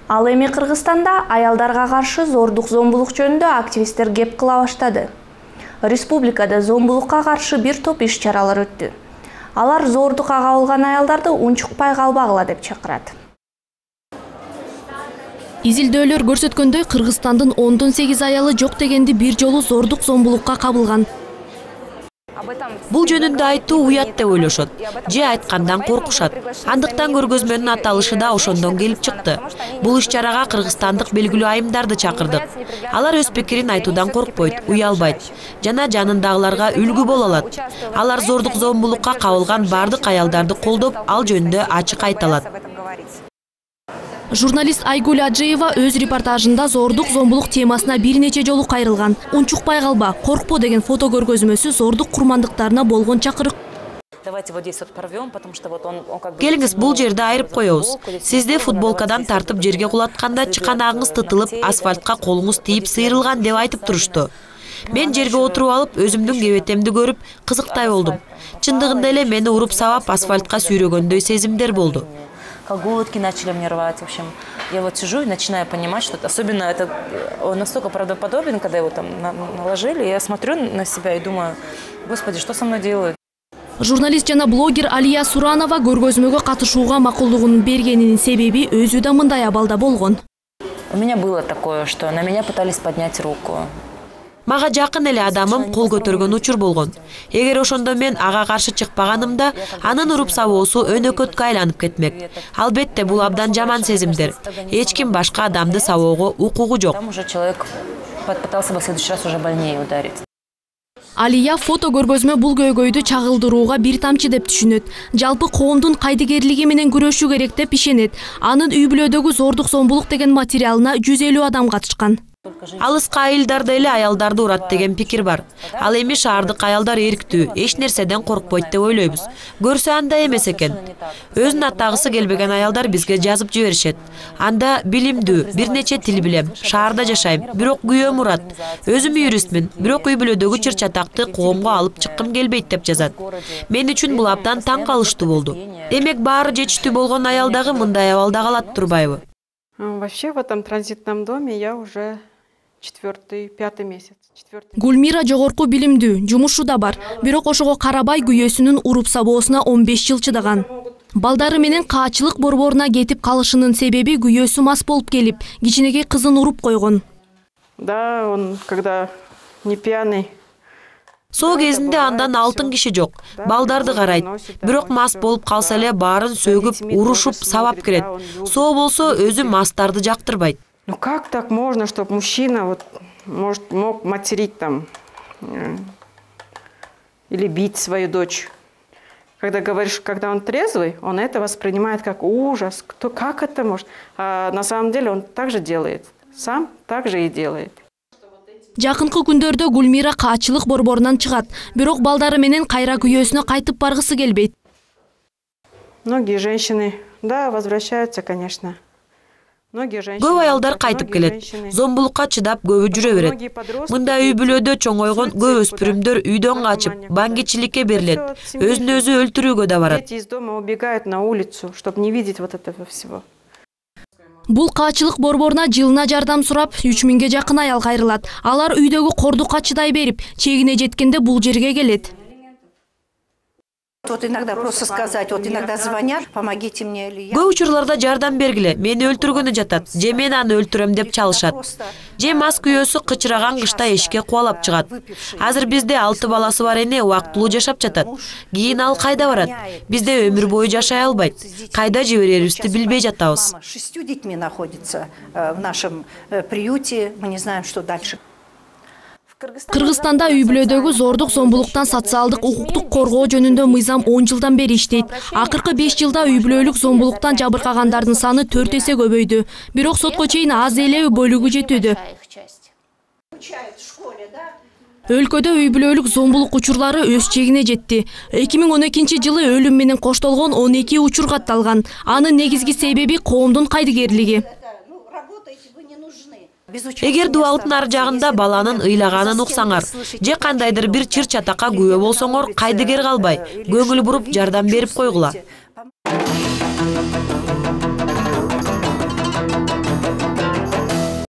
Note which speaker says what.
Speaker 1: Ал эми Кыргызстанда аялдарга каршы зордук-зомбулук жөнүндө активисттер кеп кыла баштады. Республикада зомбулукка каршы бир топ иш-чаралар өттү. Алар зордукка кабылган аялдарды унчукпай калбагыла деп чакырат.
Speaker 2: Изилдөөлөр көрсөткөндөй, Кыргызстандын 18 аялы жок дегенди бир жолу зордук-зомбулукка кабылган. Бул жөнүндө айтуу уят деп ойлошот, же айткандан коркушат. Андыктан көргөзмөнүн аталышы да ошондон келип чыкты. Бул иш-чарага кыргызстандык белгилүү айымдарды чакырдык. Алар өз пикирин айтуудан коркпойт, уялбайт жана жанындагыларга үлгү боло алат. Алар зордук-зомбулукка кабылган бардык аялдарды колдоп, ал жөнүндө ачык айта алат. Журналист Айгүл Аджиева өз репортажында зордук-зомбулук темасына бир нече жолу кайрылган. Унчукпай калба, коркпо деген фото көргөзмөсү зордук курмандыктарына болгон чакырык. Келиңиз, бул жерде айырып коебуз. Сизди футболкадан тартып жерге кулатканда чыканагыңыз тытылып, асфальтка колуңуз тийип сыйрылган деп айтып турушту. Мен жерге отуруп алып, өзүмдүн кебетемди көрүп, кызыктай болдум. Чындыгында эле мени уруп сабап асфальтка сүйрөгөндөй сезимдер болду.
Speaker 3: Колготки начали мне рвать, в общем. Я вот сижу и начинаю понимать, что особенно это настолько правдоподобен, когда его там наложили. Я смотрю на себя и думаю, господи, что со мной делают?
Speaker 2: Журналист жана блогер Алия Суранова көргөзмөгө катышууга макулдугун бергенинин себеби өзү да мындай абалда болгон.
Speaker 3: У меня было такое, что на меня пытались поднять руку.
Speaker 2: Мага жакын эле адамым кол көтөргөн учур болгон. Эгер ошондо мен ага каршы чыкпаганымда, анын уруп сабоосу өнөкөткө айланып кетмек. Албетте, бул абдан жаман сезимдер. Эч ким башка адамды сабоого укугу жок.
Speaker 3: Там уже человек пытался в следующий раз уже больнее ударить.
Speaker 2: Алия фото көргөзмө бул көйгөйдү чагылдырууга бир тамчы деп түшүнөт. Жалпы коомдун кайдыгерлиги менен күрөшүү керек деп ишенет. Анын үй бүлөдөгү зордук-зомбулук деген материалына 150 адам катышкан. Алыска айылдарда эле аялдарды урат деген пикир бар. Ал эми шаардык аялдар эрктүү, эч нерседен коркпойт деп ойлойбуз. Көрсө андай эмес экен. Өзүн аттагысы келбеген аялдар бизге жазып жиберишет. Анда билимдүү, бир нече тил билем, шаарда жашайм, бирок күйөөм урат. Өзүм юристмин, бирок үй бүлөдөгү чыр-чатакты коомго алып чыккым келбейт деп жазат. Мен үчүн бул абдан таң калыштуу болду. Демек баары жетиштүү болгон аял дагы мындай абалда калат турбайбы?
Speaker 4: Вообще в этом транзитном доме я уже 4-5 месяц.
Speaker 2: Гүлмира жогорку билимдүү, жумушу да бар. Бирок ошого карабай күйөөсүнүн уруп сабоосуна 15 жыл чыдаган. Балдары менен каачылык борборуна кетип калышынын себеби күйөөсү мас болуп келип, кичинекей кызын уруп койгон.
Speaker 4: Да, он когда не пьяный.
Speaker 2: Соо кезинде андан алтын киши жок. Балдарды карайт. Бирок мас болуп калса эле баарын сөгүп, урушуп, сабап кирет. Соо болсо өзү мастарды жактырбайт.
Speaker 4: Ну как так можно, чтобы мужчина мог материть там или бить свою дочь? Когда говоришь, когда он трезвый, он это воспринимает как ужас. Как это может? А на самом деле он так же делает. Сам так же и делает.
Speaker 2: Жакынкы күндөрдө Гүлмира каачылык борборунан чыгат. Бирок балдары менен кайра күйөөсүнө кайтып баргысы келбейт.
Speaker 4: Многие женщины, да, возвращаются, конечно.
Speaker 2: Көп аялдар кайтып келет. Зомбулукка чыдап көбү жүрө берет. Мындай үй бүлөдө чоңойгон көп өспүрүмдөр үйдөн качып, баңгичиликке берилет. Өзүн өзү өлтүрүүгө да барат.
Speaker 4: Дети из дома убегают на улицу, чтобы не видеть вот этого всего.
Speaker 2: Бул каачылык борборуна жылына жардам сурап 3000ге жакын аял кайрылат. Алар үйдөгү кордукка чыдай берип, чегине жеткенде бул жерге келет.
Speaker 5: Вот иногда просто сказать, вот иногда звонят, помогите мне или я.
Speaker 2: Көп учурларда жардам бергиле, мени өлтүргөнү жатат, же мен аны өлтүрөм деп чалышат. Же мас күйөөсү кычыраган кышта эшикке кубалап чыгат. Азыр бизде 6 баласы бар эне убактылуу жашап жатат. Кийин ал кайда барат? Бизде өмүр бою жашай албайт. Кайда жиберерибизди билбей жатабыз.
Speaker 5: 6 детьми находится в нашем приюте, мы не знаем, что дальше.
Speaker 2: Кыргызстанда үй бүлөдөгү зордук-зомбулуктан социалдык укуктук коргоо жөнүндө мыйзам 10 жылдан бери иштейт. Акыркы 5 жылда үй бүлөлүк зомбулуктан жабыркагандардын саны 4 эсе көбөйдү. Бирок сотко чейин аз эле бөлүгү жетүүдө. Өлкөдө үй бүлөлүк зомбулук учурлары өз чегине жетти. 2012-жылы өлүм менен коштолгон 12 учур катталган. Анын негизги себеби коомдун кайдыгерлиги. Эгер дубалдын ар жагында баланын ыйлаганын уксаңар, же кандайдыр бир чыр-чатакка күбө болсоңор, кайдыгер калбай, көңүл буруп жардам берип койгула.